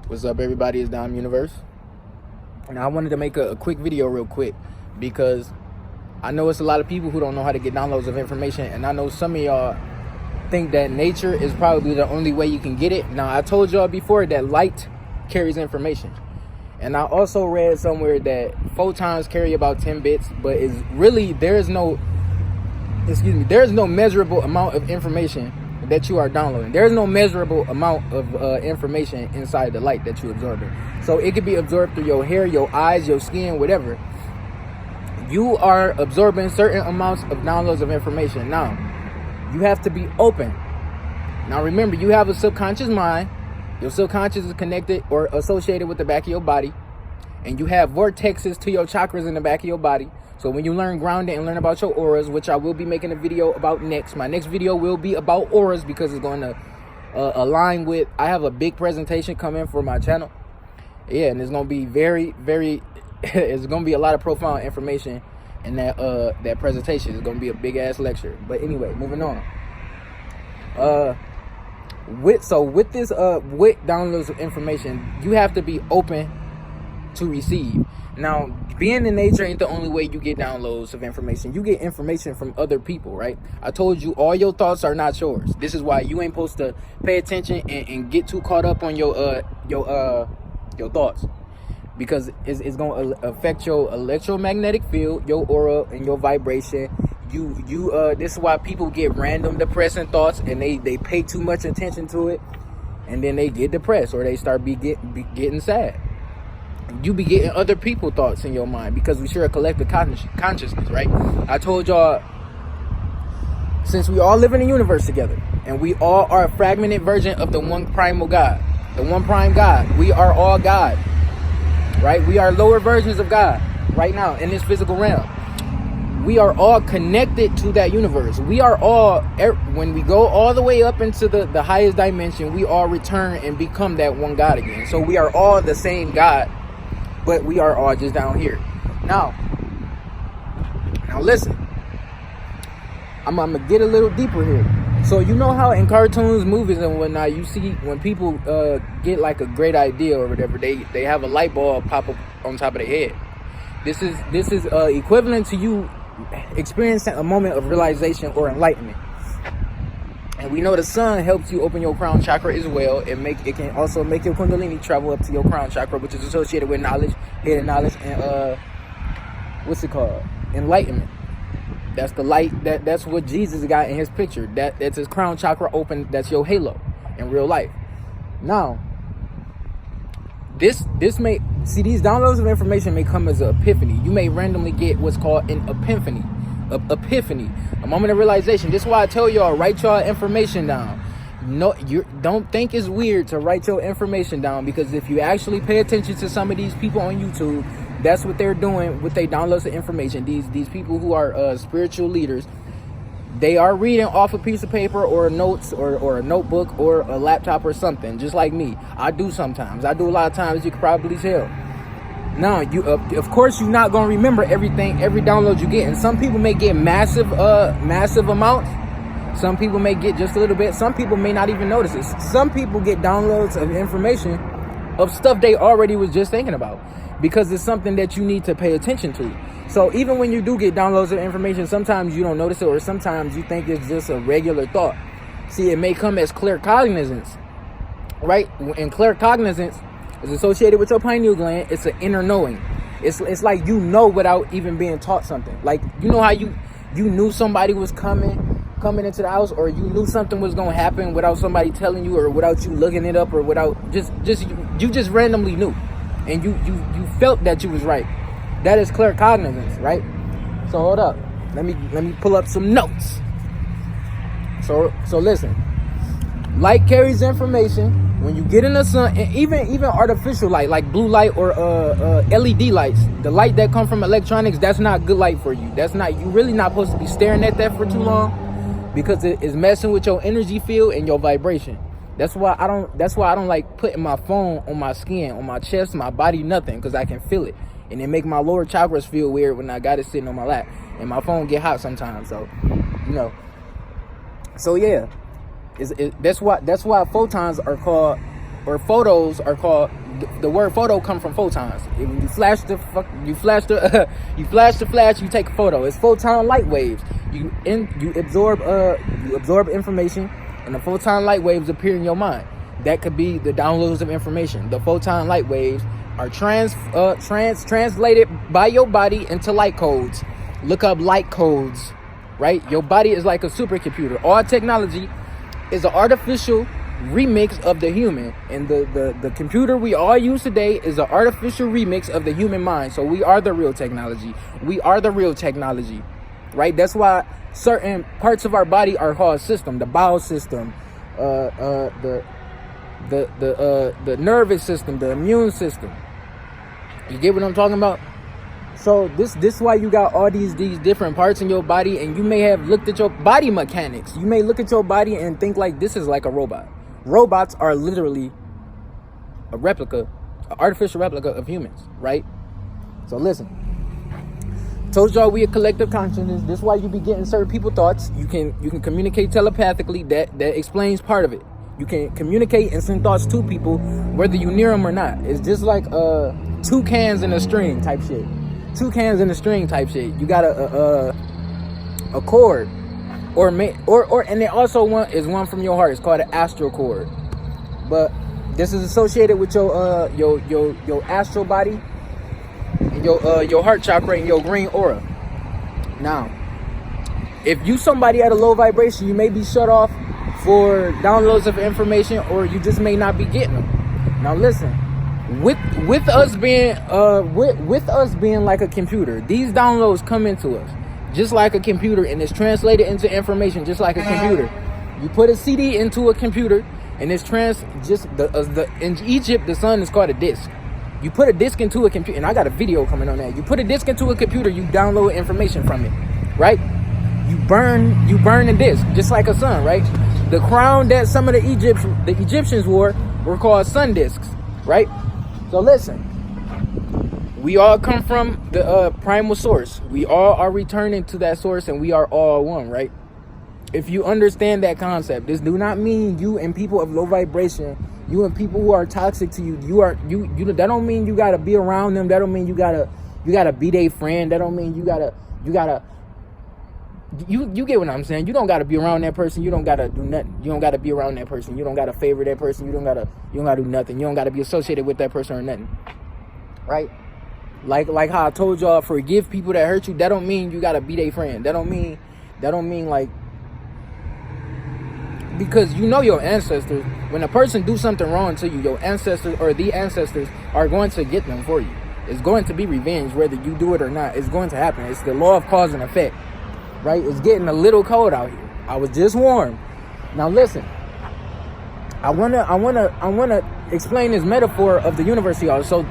What's up, everybody? It's Dom Universe. And I wanted to make a quick video real quick because I know it's a lot of people who don't know how to get downloads of information, and I know some of y'all think that nature is probably the only way you can get it. Now, I told y'all before that light carries information. And I also read somewhere that photons carry about 10 bits, but it's really, there's no measurable amount of information that you are downloading. There's no measurable amount of information inside the light that you absorb. So it could be absorbed through your hair, your eyes, your skin, whatever. You are absorbing certain amounts of downloads of information. Now, you have to be open. Now remember, you have a subconscious mind. Your subconscious is connected or associated with the back of your body. And you have vortexes to your chakras in the back of your body. So when you learn grounding and learn about your auras, which I will be making a video about next. My next video will be about auras because it's going to align with, I have a big presentation coming for my channel. Yeah, and it's going to be very, it's going to be a lot of profound information in that presentation. It's going to be a big ass lecture. But anyway, moving on. With downloads of information, you have to be open to receive. Now, being in nature ain't the only way you get downloads of information. You get information from other people, right? I told you all your thoughts are not yours. This is why you ain't supposed to pay attention and get too caught up on your thoughts, because it's going to affect your electromagnetic field, your aura, and your vibration. This is why people get random depressing thoughts and they pay too much attention to it, and then they get depressed or they start getting sad. You be getting other people's thoughts in your mind because we share a collective consciousness, right? I told y'all, since we all live in a universe together and we all are a fragmented version of the one primal God, the one prime God, we are all God, right? We are lower versions of God right now in this physical realm. We are all connected to that universe. We are all, when we go all the way up into the highest dimension, we all return and become that one God again. So we are all the same God, but we are all just down here. Now listen, I'm gonna get a little deeper here. So you know how in cartoons, movies, and whatnot, you see when people get like a great idea or whatever, they have a light bulb pop up on top of their head. This is equivalent to you experiencing a moment of realization or enlightenment. And we know the sun helps you open your crown chakra as well. It can also make your kundalini travel up to your crown chakra, which is associated with knowledge, hidden knowledge, and what's it called? Enlightenment. That's the light. That's what Jesus got in his picture. That's his crown chakra open. That's your halo in real life. Now, these downloads of information may come as an epiphany. You may randomly get what's called an epiphany. A moment of realization. This is why I tell y'all, write y'all information down. No, you don't think it's weird to write your information down, because if you actually pay attention to some of these people on YouTube, that's what they're doing with their downloads of information. These people who are spiritual leaders, they are reading off a piece of paper or notes or a notebook or a laptop or something, just like me. I do sometimes. I do a lot of times, you can probably tell. Now, of course, you're not going to remember everything, every download you get. And some people may get massive amounts. Some people may get just a little bit. Some people may not even notice it. Some people get downloads of information of stuff they already was just thinking about, because it's something that you need to pay attention to. So even when you do get downloads of information, sometimes you don't notice it, or sometimes you think it's just a regular thought. See, it may come as claircognizance, right? And claircognizance is associated with your pineal gland. It's an inner knowing. It's like you know without even being taught something. Like, you know how you knew somebody was coming into the house, or you knew something was gonna happen without somebody telling you, or without you looking it up, or without you just randomly knew, and you felt that you was right. That is claircognizance, right? So hold up, let me pull up some notes. So listen, light carries information. When you get in the sun, and even artificial light like blue light or LED lights, the light that come from electronics, that's not good light for you. You really not supposed to be staring at that for too long, because it is messing with your energy field and your vibration. That's why I don't like putting my phone on my skin, on my chest, my body, nothing, because I can feel it, and it make my lower chakras feel weird when I got it sitting on my lap, and my phone get hot sometimes. So, you know. So yeah. That's why photons are called or photos are called. The word photo come from photons. When you flash the flash, you take a photo. It's photon light waves. You absorb information, and the photon light waves appear in your mind. That could be the downloads of information. The photon light waves are translated by your body into light codes. Look up light codes, right? Your body is like a supercomputer. All technology is an artificial remix of the human, and the computer we all use today is an artificial remix of the human mind. So we are the real technology. Right? That's why certain parts of our body are called system. The bowel system, the nervous system, the immune system. You get what I'm talking about? So this is why you got all these different parts in your body, and you may have looked at your body mechanics. You may look at your body and think like this is like a robot. Robots are literally an artificial replica of humans, right? So listen, told y'all we a collective consciousness. This is why you be getting certain people's thoughts. You can communicate telepathically. That explains part of it. You can communicate and send thoughts to people whether you near them or not. It's just like two cans in a string type shit. You got a cord, and there also is one from your heart. It's called an astral cord. But this is associated with your astral body, and your heart chakra, and your green aura. Now, if you somebody at a low vibration, you may be shut off for downloads of information, or you just may not be getting them. Now listen, with us being like a computer, these downloads come into us just like a computer, and it's translated into information just like a computer. You put a CD into a computer, and it's in Egypt the sun is called a disk. You put a disk into a computer, and I got a video coming on that. You put a disk into a computer, you download information from it, right? You burn the disk just like a sun, right? The crown that some of the Egyptians wore were called sun discs, right? So listen, we all come from the primal source. We all are returning to that source, and we are all one, right? If you understand that concept, this do not mean you and people of low vibration, you and people who are toxic to you, that don't mean you gotta be around them. That don't mean you gotta be their friend. That don't mean you get what I'm saying. You don't gotta be around that person. You don't gotta do nothing. You don't gotta be around that person. You don't gotta favor that person. You don't gotta do nothing. You don't gotta be associated with that person or nothing, right? Like how I told y'all, forgive people that hurt you. That don't mean you gotta be their friend. That don't mean like, because you know your ancestors, when a person do something wrong to you, your ancestors or the ancestors are going to get them for you. It's going to be revenge, whether you do it or not. It's going to happen. It's the law of cause and effect, right? It's getting a little cold out here. I was just warned. Now listen, I wanna explain this metaphor of the universe, y'all. So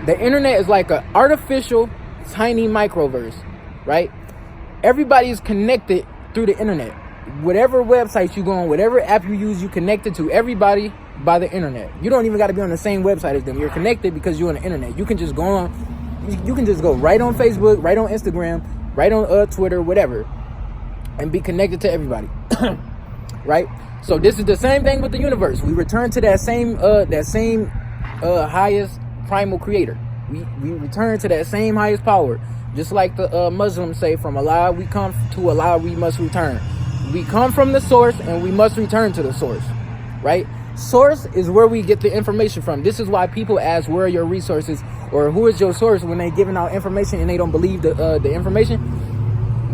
the internet is like an artificial tiny microverse, right? Everybody is connected through the internet. Whatever website you go on, whatever app you use, you connected to everybody by the internet. You don't even got to be on the same website as them. You're connected because you're on the internet. You can just go on, you can just go right on Facebook, right on Instagram, right on Twitter, whatever, and be connected to everybody. Right? So this is the same thing with the universe. We return to that same highest primal creator. We return to that same highest power. Just like the Muslims say, from Allah we come, to Allah we must return. We come from the source, and we must return to the source, right? Source is where we get the information from. This is why people ask, where are your resources, or who is your source, when they're giving out information and they don't believe the information.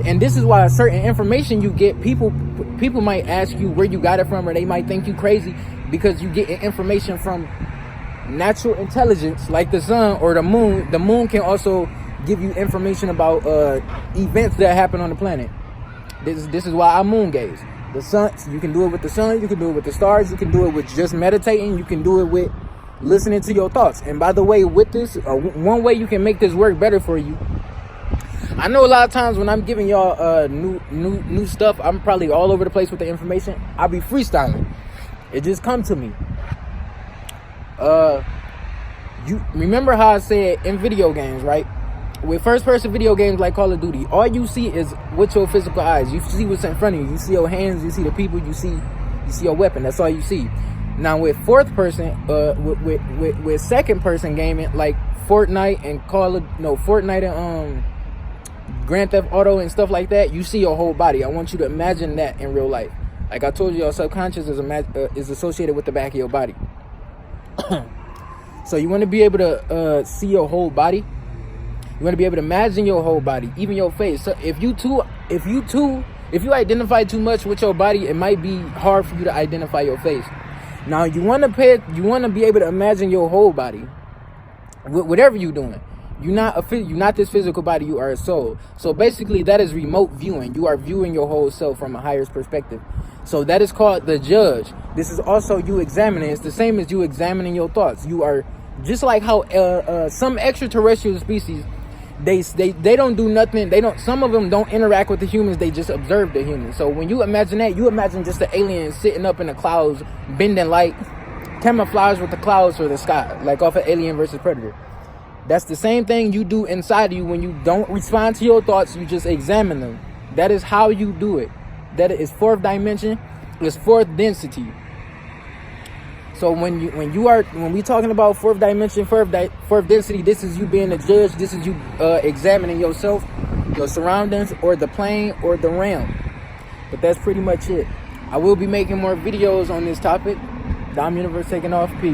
And this is why certain information you get, people might ask you where you got it from, or they might think you crazy because you get information from natural intelligence like the sun or the moon. The moon can also give you information about events that happen on the planet. This is why I moon gaze. The sun, you can do it with the sun, you can do it with the stars, you can do it with just meditating, you can do it with listening to your thoughts. And by the way, with this, one way you can make this work better for you. I know a lot of times when I'm giving y'all new stuff, I'm probably all over the place with the information. I'll be freestyling. It just come to me. You remember how I said in video games, right? With first-person video games like Call of Duty, all you see is with your physical eyes. You see what's in front of you. You see your hands, you see the people, you see your weapon. That's all you see. Now with fourth person, with second person gaming like Fortnite and Fortnite and Grand Theft Auto and stuff like that, you see your whole body. I want you to imagine that in real life. Like I told you, your subconscious is associated with the back of your body. So you want to be able to see your whole body. You want to be able to imagine your whole body, even your face. So if you identify too much with your body, it might be hard for you to identify your face. Now you want to be able to imagine your whole body, whatever you're doing. You're not this physical body. You are a soul. So basically, that is remote viewing. You are viewing your whole self from a higher perspective. So that is called the judge. This is also you examining. It's the same as you examining your thoughts. You are just like how some extraterrestrial species, they don't do nothing. Some of them don't interact with the humans. They just observe the humans. So when you imagine that, you imagine just the alien sitting up in the clouds, bending light, camouflage with the clouds or the sky, like off of Alien versus Predator. That's the same thing you do inside of you when you don't respond to your thoughts. You just examine them. That is how you do it. That is fourth dimension. It's fourth density. So when we talking about fourth dimension, fourth density, this is you being a judge. This is you examining yourself, your surroundings, or the plane, or the realm. But that's pretty much it. I will be making more videos on this topic. Dom Universe taking off. Peace.